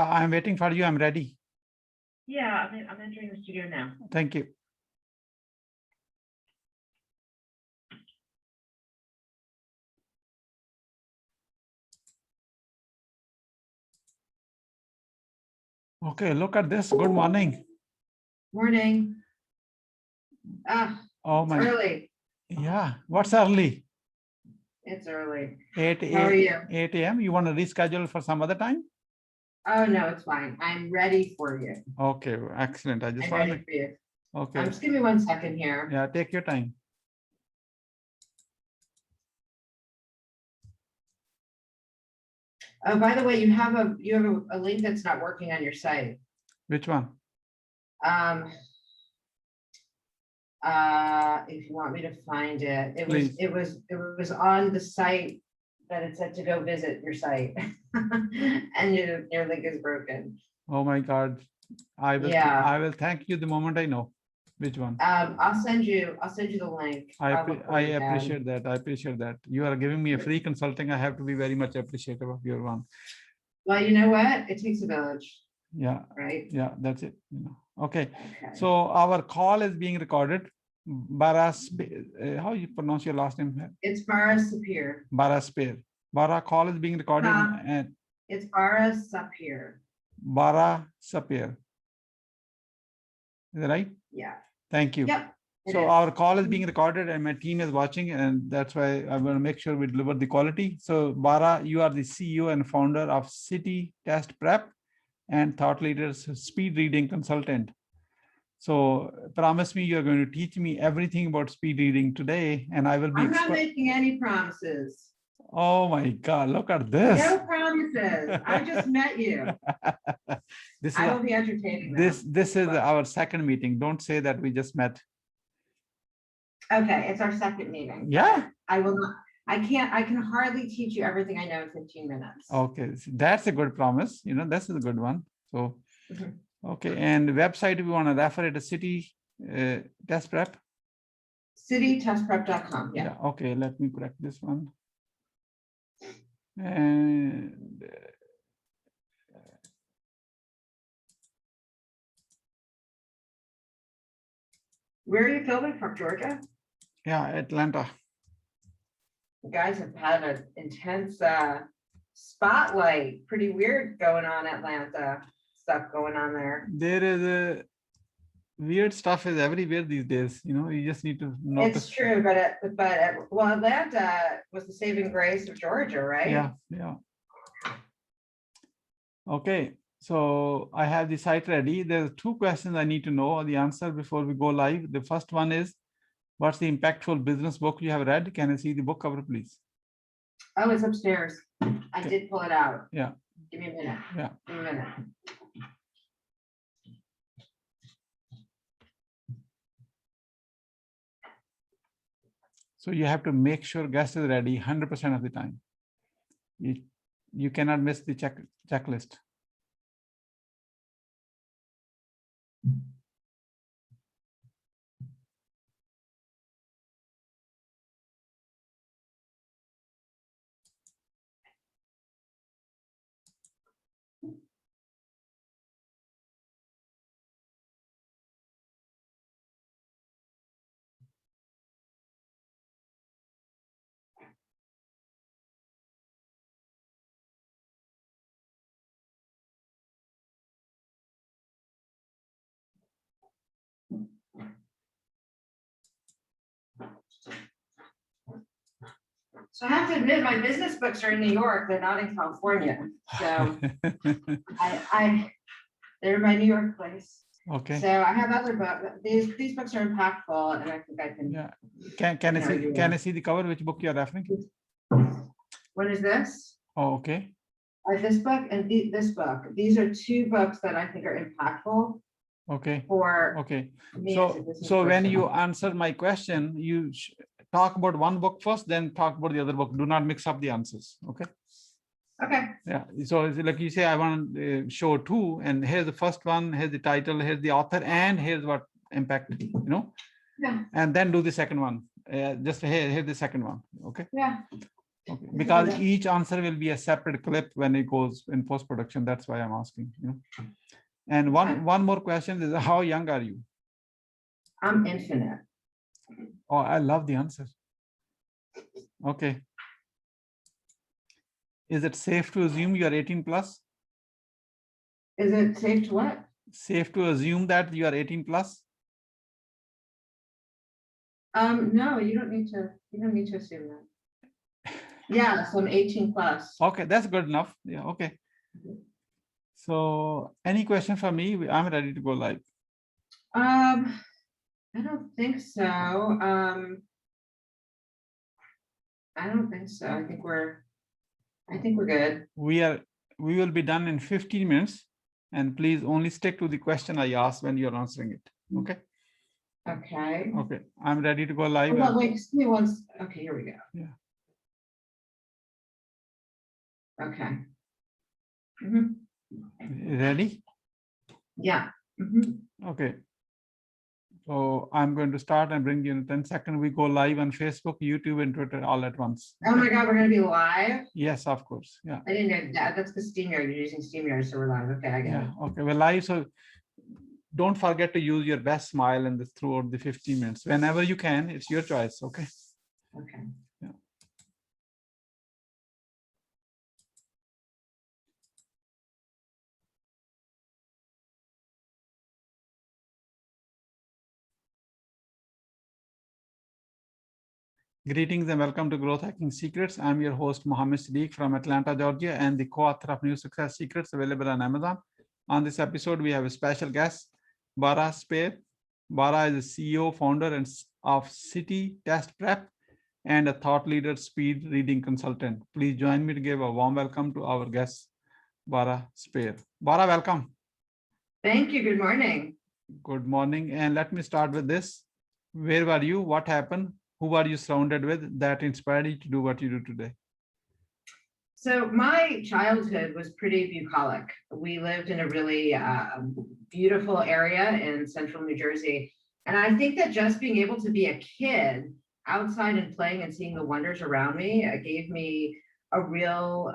I'm waiting for you. I'm ready. Yeah, I'm entering the studio now. Thank you. Okay, look at this. Good morning. Morning. Oh It's my. early. Yeah. What's early? It's early. 8 How are you? 8 a.m. You want to reschedule for some other time? Oh, no, it's fine. I'm ready for you. Okay, excellent. I just I'm want ready for you. Okay. Just give me 1 second here. Yeah, take your time. Oh, by the way, you have a link that's not working on your site. Which one? If you want me to find it, Please. it was on the site that it said to go visit your site. And your link is broken. Oh my God. I will thank you the moment I know which one. I'll send you the link. I appreciate that. I appreciate that. You are giving me a free consulting. I have to be very much appreciative of your one. Well, you know what? It takes a village. Yeah. Right. Yeah, that's it. Okay. So our call is being recorded. Bara, how you pronounce your last name? It's Bara Sapir. Bara Sapir. Bara call is being recorded. And it's Bara Sapir. Bara Sapir. Is that right? Yeah. Thank you. Yep. So our call is being recorded and my team is watching, and that's why I want to make sure we deliver the quality. So Bara, you are the CEO and founder of CityTestPrep and thought leaders speed reading consultant. So promise me you're going to teach me everything about speed reading today, and I will be. I'm not making any promises. Oh my God, look at this. No promises. I just met you. I will be entertaining them. This is our second meeting. Don't say that we just met. Okay, it's our second meeting. Yeah. I can hardly teach you everything I know in 15 minutes. Okay, that's a good promise. This is a good one. So, okay, and the website, we want to refer it to CityTestPrep. CityTestPrep.com. Yeah. Okay, let me correct this one. And where are you filming from? Georgia? Yeah, Atlanta. You guys have had an intense spotlight. Pretty weird going on Atlanta. Stuff going on there. There is a weird stuff is everywhere these days. You just need to notice. It's true, but Atlanta was the saving grace of Georgia, right? Yeah. Okay, so I have the site ready. There's 2 questions I need to know the answer before we go live. The first one is, what's the impactful business book you have read? Can I see the book cover, please? Oh, it's upstairs. I did pull it out. Yeah. Give me a minute. Yeah. Give me a minute. So you have to make sure guest is ready 100% of the time. You cannot miss the checklist. So I have to admit, my business books are in New York. They're not in California. So they're in my New York place. Okay. So I have other books. These books are impactful, and I think I can. Yeah. Can I see the cover? Which book you are referring to? What is this? Oh, okay. This book and this book. These are 2 books that I think are impactful. Okay. Okay. So when you answer my question, you talk about one book first, then talk about the other book. Do not mix up the answers. Okay. Okay. Yeah. So it's like you say, I want to show 2, and here's the first one, here's the title, here's the author, and here's what impact, Yeah. And then do the second one. Just here's the second one. Okay. Yeah. Okay, because each answer will be a separate clip when it goes in post-production. That's why I'm asking, you know. And one more question is, how young are you? I'm infinite. Oh, I love the answer. Okay. Is it safe to assume you are 18 plus? Is it safe to what? Safe to assume that you are 18 plus? No, you don't need to assume that. Yeah, so I'm 18 plus. Okay, that's good enough. Yeah, okay. So any question for me? I'm ready to go live. I don't think so. I don't think so. I think we're good. We will be done in 15 minutes, and please only stick to the question I asked when you're answering it. Okay. Okay. Okay, I'm ready to go live. Hold on, wait, just give me one. Okay, here we go. Yeah. Okay. Mhm. Ready? Yeah. Mhm. Okay. So I'm going to start and bring you in 10 seconds. We go live on Facebook, YouTube, and Twitter all at once. Oh my God, we're gonna be live? Yes, of course. Yeah. I didn't know that. That's the StreamYard. You're using StreamYard, so we're live. Okay, I get it. Okay, we're live. So don't forget to use your best smile in this throughout the 15 minutes. Whenever you can, it's your choice. Okay. Okay. Yeah. Greetings and welcome to Growth Hacking Secrets. I'm your host, Mohammed Siddique from Atlanta, Georgia, and the co-author of New Success Secrets, available on Amazon. On this episode, we have a special guest, Bara Sapir. Bara is the CEO, founder of CityTestPrep and a thought leader, speed reading consultant. Please join me to give a warm welcome to our guest, Bara Sapir. Bara, welcome. Thank you. Good morning. Good morning. And let me start with this. Where were you? What happened? Who are you surrounded with that inspired you to do what you do today? So my childhood was pretty bucolic. We lived in a really beautiful area in central New Jersey. And I think that just being able to be a kid outside and playing and seeing the wonders around me gave me a real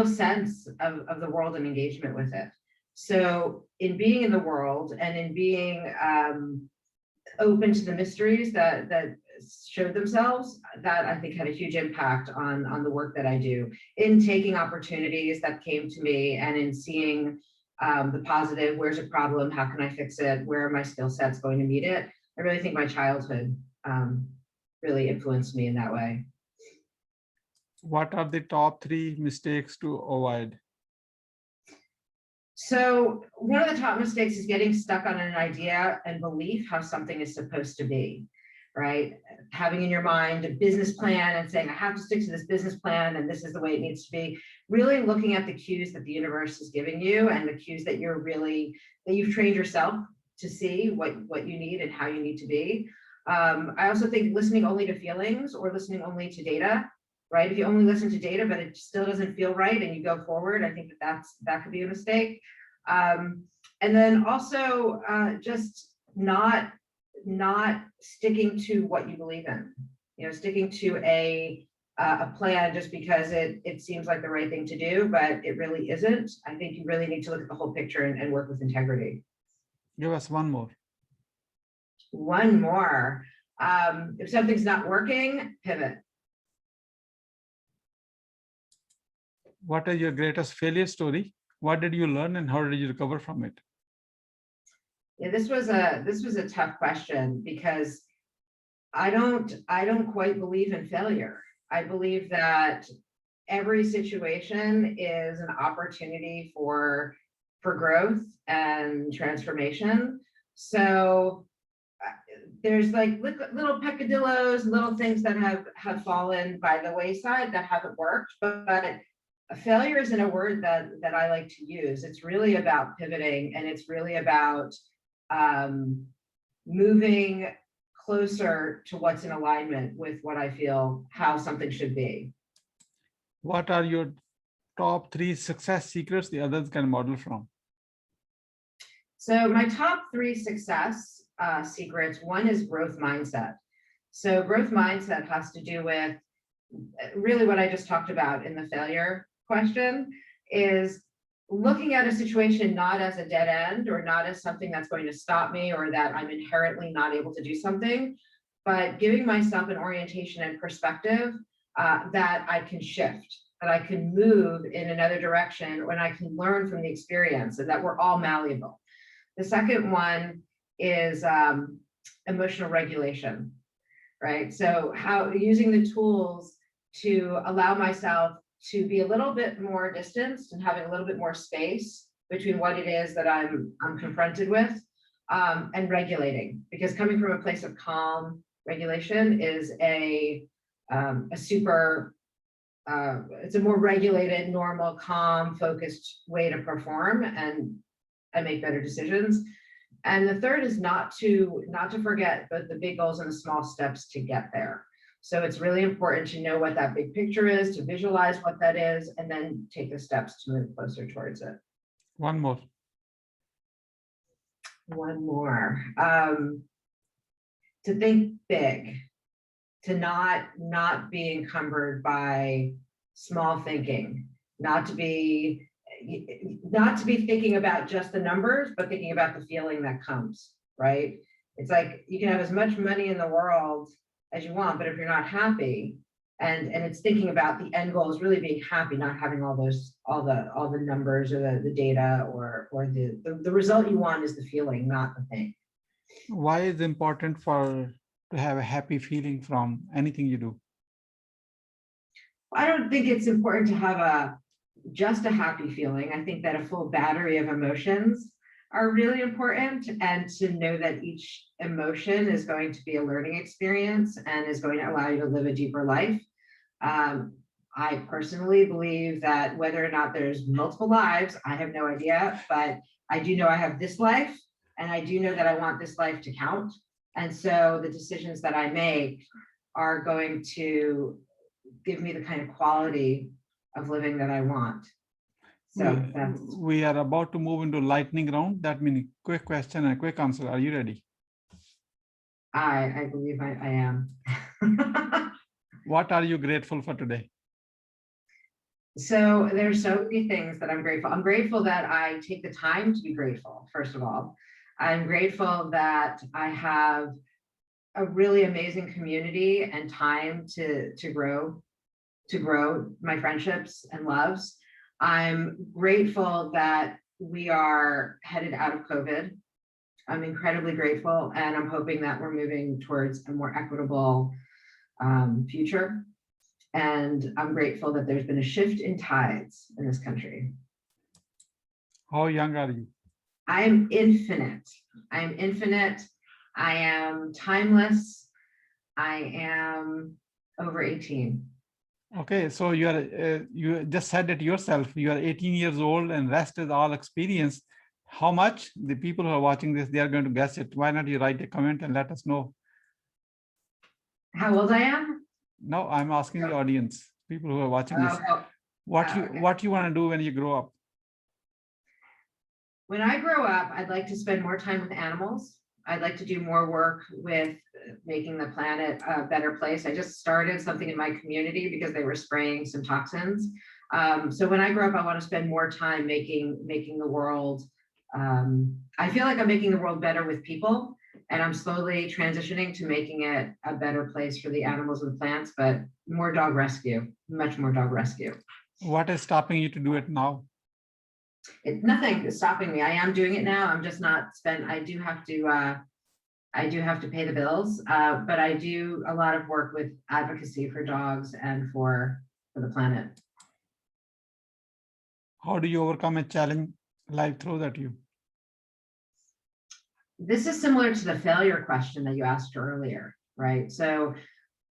sense of the world and engagement with it. So in being in the world and in being open to the mysteries that showed themselves, that I think had a huge impact on the work that I do, in taking opportunities that came to me and in seeing the positive. Where's a problem? How can I fix it? Where are my skill sets going to meet it? I really think my childhood really influenced me in that way. What are the top 3 mistakes to avoid? So one of the top mistakes is getting stuck on an idea and belief how something is supposed to be, right? Having in your mind a business plan and saying, I have to stick to this business plan and this is the way it needs to be. Really looking at the cues that the universe is giving you and the cues that you've trained yourself to see what you need and how you need to be. I also think listening only to feelings or listening only to data, right? If you only listen to data, but it still doesn't feel right and you go forward, I think that could be a mistake. And then also just not sticking to what you believe in, sticking to a plan just because it seems like the right thing to do, but it really isn't. I think you really need to look at the whole picture and work with integrity. Give us one more. One more. If something's not working, pivot. What is your greatest failure story? What did you learn and how did you recover from it? Yeah, this was a tough question because I don't quite believe in failure. I believe that every situation is an opportunity for growth and transformation. So there's like little peccadillos, little things that have fallen by the wayside that haven't worked, but failure isn't a word that I like to use. It's really about pivoting, and it's really about moving closer to what's in alignment with what I feel how something should be. What are your top 3 success secrets the others can model from? So my top 3 success secrets, one is growth mindset. So growth mindset has to do with really what I just talked about in the failure question is looking at a situation not as a dead end or not as something that's going to stop me or that I'm inherently not able to do something, but giving myself an orientation and perspective that I can shift, that I can move in another direction, when I can learn from the experience, and that we're all malleable. The second one is emotional regulation, right? So how using the tools to allow myself to be a little bit more distanced and having a little bit more space between what it is that I'm confronted with, and regulating, because coming from a place of calm regulation is a super, it's a more regulated, normal, calm, focused way to perform and make better decisions. And the third is not to forget both the big goals and the small steps to get there. So it's really important to know what that big picture is, to visualize what that is, and then take the steps to move closer towards it. One more. One more. To think big, to not be encumbered by small thinking, not to be thinking about just the numbers, but thinking about the feeling that comes, right? It's like you can have as much money in the world as you want, but if you're not happy, and it's thinking about the end goal is really being happy, not having all the numbers or the data or the result you want is the feeling, not the thing. Why is it important to have a happy feeling from anything you do? I don't think it's important to have just a happy feeling. I think that a full battery of emotions are really important, and to know that each emotion is going to be a learning experience and is going to allow you to live a deeper life. I personally believe that whether or not there's multiple lives, I have no idea, but I do know I have this life, and I do know that I want this life to count. And so the decisions that I make are going to give me the kind of quality of living that I want. So we are about to move into lightning round. That means quick question and quick answer. Are you ready? I believe I am. What are you grateful for today? So there's so many things that I'm grateful. I'm grateful that I take the time to be grateful, first of all. I'm grateful that I have a really amazing community and time to grow my friendships and loves. I'm grateful that we are headed out of COVID. I'm incredibly grateful, and I'm hoping that we're moving towards a more equitable future. And I'm grateful that there's been a shift in tides in this country. How young are you? I am infinite. I am infinite. I am timeless. I am over 18. Okay, so you just said it yourself. You are 18 years old and rest is all experience. How much? The people who are watching this, they are going to guess it. Why not you write a comment and let us know? How old I am? No, I'm asking the audience, people who are watching this, what you want to do when you grow up? When I grow up, I'd like to spend more time with animals. I'd like to do more work with making the planet a better place. I just started something in my community because they were spraying some toxins. So when I grow up, I want to spend more time making the world. I feel like I'm making the world better with people, and I'm slowly transitioning to making it a better place for the animals and plants, but more dog rescue, much more dog rescue. What is stopping you to do it now? Nothing is stopping me. I am doing it now. I'm just not I do have to pay the bills, but I do a lot of work with advocacy for dogs and for the planet. How do you overcome a challenge life throws at you? This is similar to the failure question that you asked earlier, right? So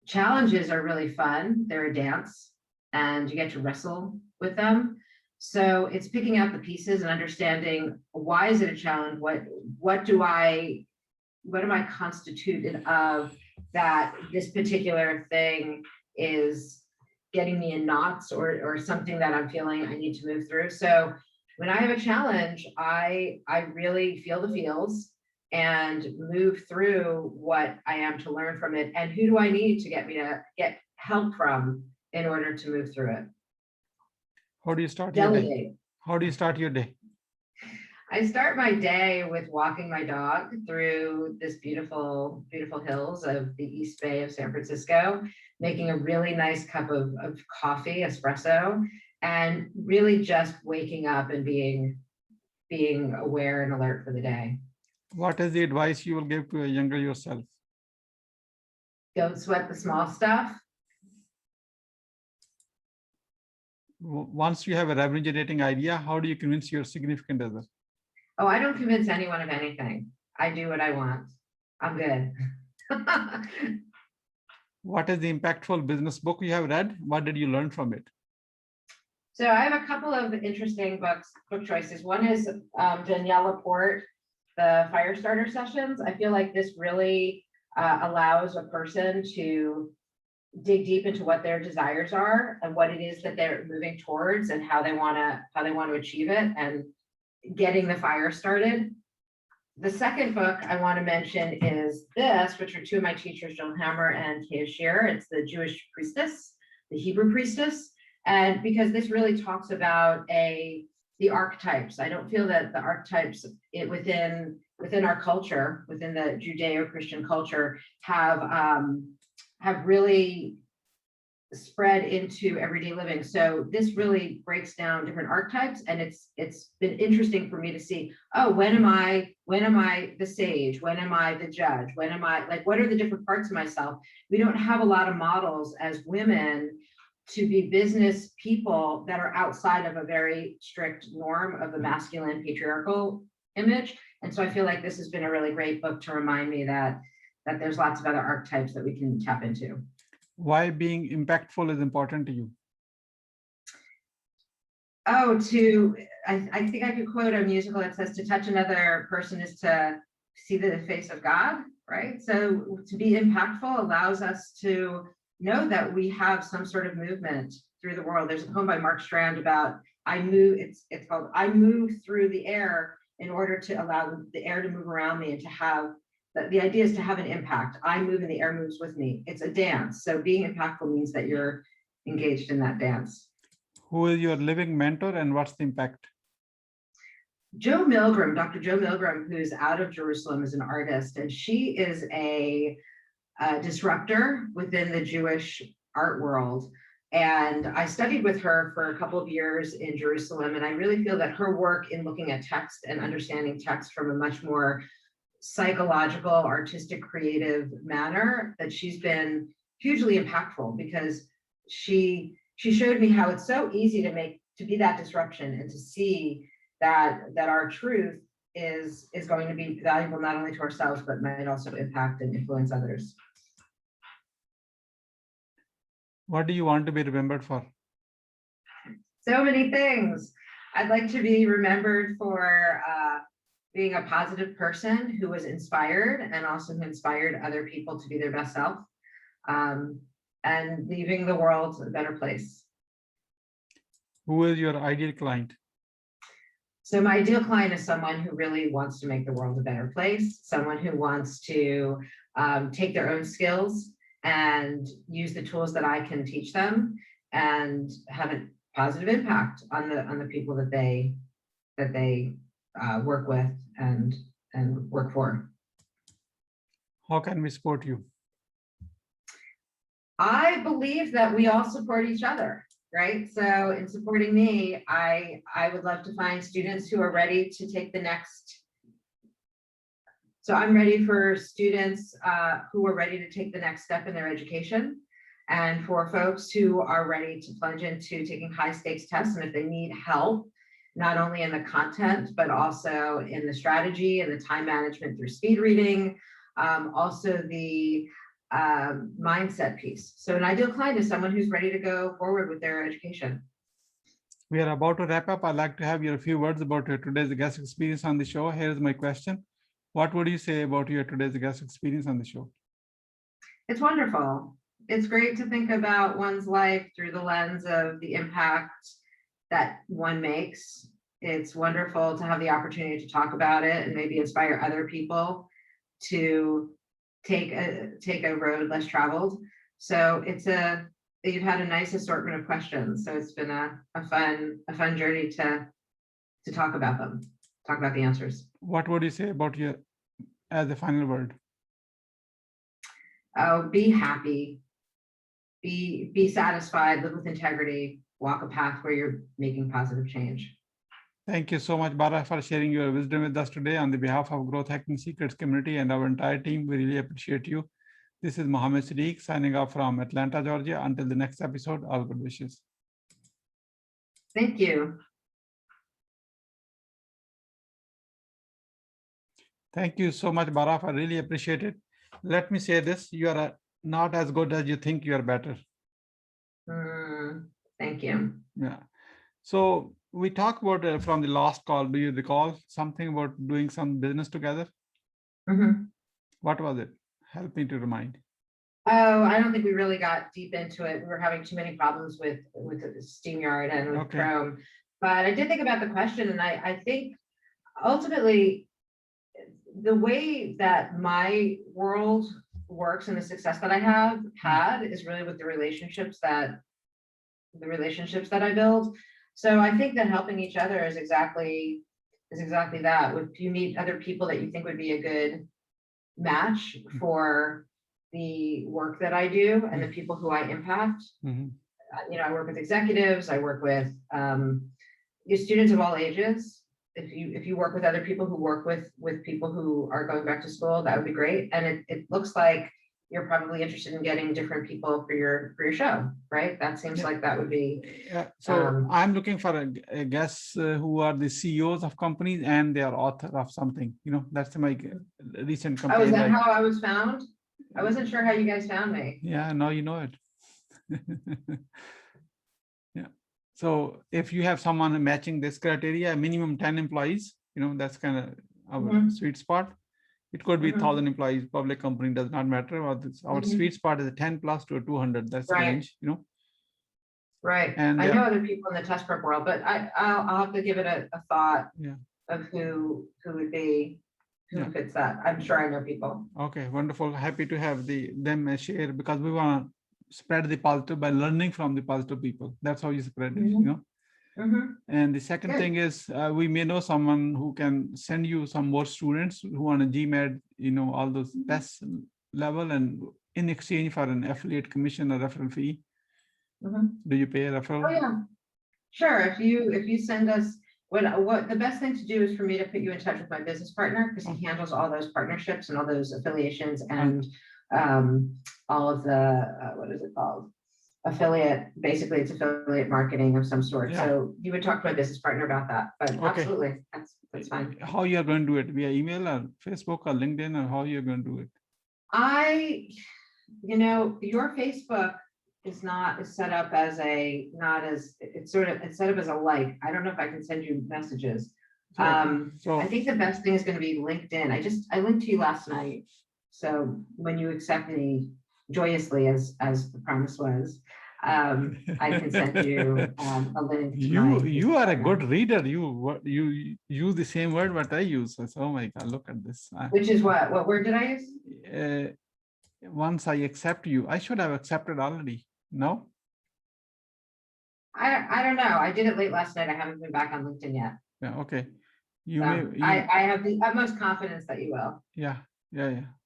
challenges are really fun. They're a dance, and you get to wrestle with them. So it's picking out the pieces and understanding, why is it a challenge? What am I constituted of that this particular thing is getting me in knots or something that I'm feeling I need to move through. So when I have a challenge, I really feel the feels and move through what I am to learn from it. And who do I need to get me to help from in order to move through it. How do you start your day? Delegate. How do you start your day? I start my day with walking my dog through this beautiful, beautiful hills of the East Bay of San Francisco, making a really nice cup of coffee, espresso, and really just waking up and being aware and alert for the day. What is the advice you will give to a younger yourself? Don't sweat the small stuff. Once you have a revenue generating idea, how do you convince your significant other? Oh, I don't convince anyone of anything. I do what I want. I'm good. What is the impactful business book you have read? What did you learn from it? So I have a couple of interesting book choices. One is Danielle Laporte, the Firestarter Sessions. I feel like this really allows a person to dig deep into what their desires are and what it is that they're moving towards and how they want to achieve it and getting the fire started. The second book I want to mention is this, which are two of my teachers, Joan Hammer and Kay Shearer. It's the Jewish Priestess, the Hebrew Priestess. And because this really talks about the archetypes. I don't feel that the archetypes within our culture, within the Judeo-Christian culture, have really spread into everyday living. So this really breaks down different archetypes, and it's been interesting for me to see, oh, when am I the sage? When am I the judge? When am I, like, what are the different parts of myself? We don't have a lot of models as women to be business people that are outside of a very strict norm of the masculine patriarchal image. And so I feel like this has been a really great book to remind me that there's lots of other archetypes that we can tap into. Why being impactful is important to you? Oh, I think I could quote a musical that says, to touch another person is to see the face of God, right? So to be impactful allows us to know that we have some sort of movement through the world. There's a poem by Mark Strand about it's called I Move Through the Air in order to allow the air to move around me and to have, the idea is to have an impact. I move and the air moves with me. It's a dance. So being impactful means that you're engaged in that dance. Who is your living mentor and what's the impact? Joe Milgram, Dr. Joe Milgram, who's out of Jerusalem, is an artist, and she is a disruptor within the Jewish art world. And I studied with her for a couple of years in Jerusalem, and I really feel that her work in looking at text and understanding text from a much more psychological, artistic, creative manner, that she's been hugely impactful, because she showed me how it's so easy to be that disruption and to see that our truth is going to be valuable not only to ourselves, but might also impact and influence others. What do you want to be remembered for? So many things. I'd like to be remembered for being a positive person who was inspired and also who inspired other people to be their best self, and leaving the world a better place. Who is your ideal client? So my ideal client is someone who really wants to make the world a better place, someone who wants to take their own skills and use the tools that I can teach them and have a positive impact on the people that they work with and work for. How can we support you? I believe that we all support each other, right? So in supporting me, I would love to find students who are ready to take the next. So I'm ready for students who are ready to take the next step in their education, and for folks who are ready to plunge into taking high stakes tests. And if they need help, not only in the content, but also in the strategy and the time management through speed reading, also the mindset piece. So an ideal client is someone who's ready to go forward with their education. We are about to wrap up. I'd like to have your few words about your today's guest experience on the show. Here's my question. What would you say about your today's guest experience on the show? It's wonderful. It's great to think about one's life through the lens of the impact that one makes. It's wonderful to have the opportunity to talk about it and maybe inspire other people to take a road less traveled. So it's a you've had a nice assortment of questions. So it's been a fun journey to talk about them, talk about the answers. What would you say about your, as a final word? Oh, be happy, be satisfied, live with integrity, walk a path where you're making positive change. Thank you so much, Bara, for sharing your wisdom with us today on the behalf of Growth Hacking Secrets community and our entire team. We really appreciate you. This is Mohammed Siddique signing off from Atlanta, Georgia. Until the next episode, all good wishes. Thank you. Thank you so much, Bara. I really appreciate it. Let me say this, you are not as good as you think. You are better. Thank you. Yeah. So we talked about from the last call. Do you recall something about doing some business together? What was it? Help me to remind. Oh, I don't think we really got deep into it. We were having too many problems with the SteamYard and with Chrome. But I did think about the question, and I think ultimately the way that my world works and the success that I have had is really with the relationships that I build. So I think that helping each other is exactly that. If you meet other people that you think would be a good match for the work that I do and the people who I impact, you know, I work with executives, I work with students of all ages. If you work with other people who work with people who are going back to school, that would be great. And it looks like you're probably interested in getting different people for your show, right? That seems like that would be. Yeah. So I'm looking for a guests who are the CEOs of companies and they are author of something. You know, that's my recent campaign. Oh, is that how I was found? I wasn't sure how you guys found me. Yeah, now you know it. Yeah. So if you have someone matching this criteria, minimum 10 employees, you know, that's kind of our sweet spot. It could be 1,000 employees, public company, does not matter. Our sweet spot is a 10 plus to a 200. That's the range, you know. Right. And I know other people in the test prep world, but I'll have to give it a thought of who would be, who fits that. I'm sure I know people. Okay, wonderful. Happy to have them share, because we want to spread the positive by learning from the positive people. That's how you spread it, you know. And the second thing is we may know someone who can send you some more students who want a GMAT, you know, all those tests level, and in exchange for an affiliate commission or referral fee. Do you pay a referral? Oh yeah, sure. If you send us what the best thing to do is for me to put you in touch with my business partner, because he handles all those partnerships and all those affiliations and all of the what is it called? Affiliate, basically it's affiliate marketing of some sort. So you would talk to my business partner about that, but absolutely, that's fine. How you are going to do it? Via email or Facebook or LinkedIn, or how you're going to do it? You know, your Facebook is set up as it's set up as a like. I don't know if I can send you messages. I think the best thing is going to be LinkedIn. I linked to you last night. So when you accept me joyously as the promise was, I can send you a link. You are a good reader. You use the same word what I use. So, oh my God, look at this. Which is what word did I use? Once I accept you, I should have accepted already. No? I don't know. I did it late last night. I haven't been back on LinkedIn yet. Yeah, okay. I have the utmost confidence that you will. Yeah,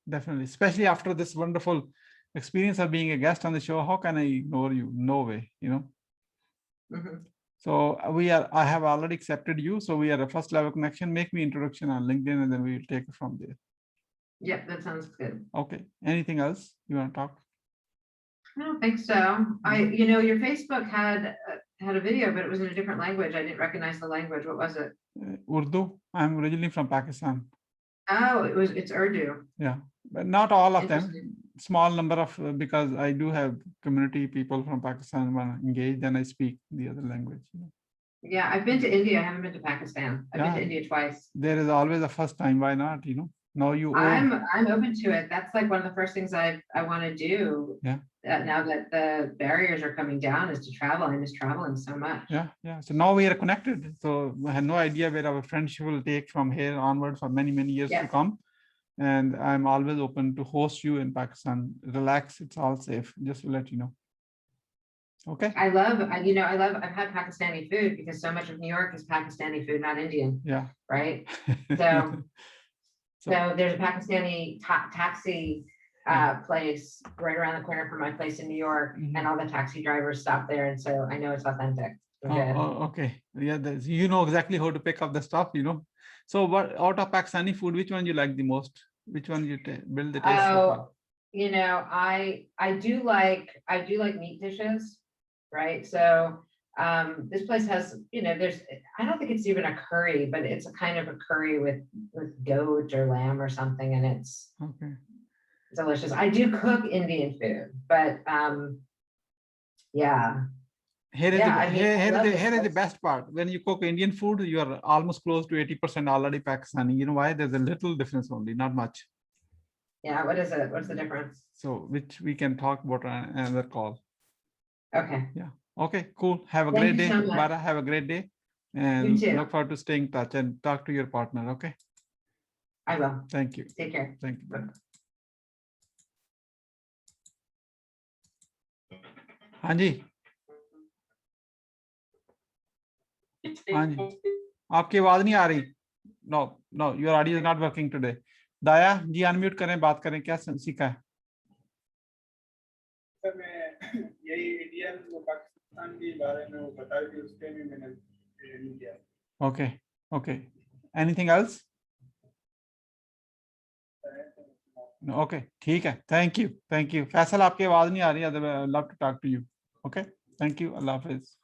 definitely. Especially after this wonderful experience of being a guest on the show. How can I ignore you? No way, you know. So I have already accepted you. So we are a first level connection. Make me introduction on LinkedIn and then we will take it from there. Yep, that sounds good. Okay. Anything else you want to talk? I don't think so. You know, your Facebook had a video, but it was in a different language. I didn't recognize the language. What was it? Urdu. I'm originally from Pakistan. Oh, it's Urdu. Yeah, but not all of them. Small number of, because I do have community people from Pakistan want to engage, then I speak the other language. Yeah, I've been to India. I haven't been to Pakistan. I've been to India twice. There is always a first time. Why not? You know. No, I'm open to it. That's like one of the first things I want to do. Yeah. Now that the barriers are coming down is to travel. I miss traveling so much. Yeah. So now we are connected. So I had no idea where our friendship will take from here onward for many, many years to come. And I'm always open to host you in Pakistan. Relax, it's all safe. Just to let you know. Okay. I've had Pakistani food because so much of New York is Pakistani food, not Indian. Yeah. Right. So So there's a Pakistani taxi place right around the corner from my place in New York, and all the taxi drivers stop there, and so I know it's authentic. Okay. Yeah, you know exactly how to pick up the stuff, you know. So what out of Pakistani food, which one you like the most? Which one you build the taste so far? You know, I do like meat dishes, right? So this place has, you know, I don't think it's even a curry, but it's a kind of a curry with goat or lamb or something, and it's okay, delicious. I do cook Indian food, but yeah. Here is the best part. When you cook Indian food, you are almost close to 80% already Pakistani. You know why? There's a little difference only, not much. Yeah, what is it? What's the difference? So which we can talk about on another call. Okay. Yeah. Okay, cool. Have a great day, Bara. Have a great day. And you too. Look forward to staying in touch and talk to your partner. Okay. I will. Thank you. Take care. Thank you. Bye. हाँ जी हाँ जी आपकी आवाज नहीं आ रही know your audio is not working today दाया जी unmute करें बात करें क्या सीखा है सर मैं यही इंडियन वो पाकिस्तान के बारे में वो बता रही थी उसके भी मैंने ट्रेनिंग किया ओके एनीथिंग एल्स ओके ठीक है थैंक यू फैसल आपकी आवाज नहीं आ रही है love to talk to you okay thank you अल्लाह हाफिज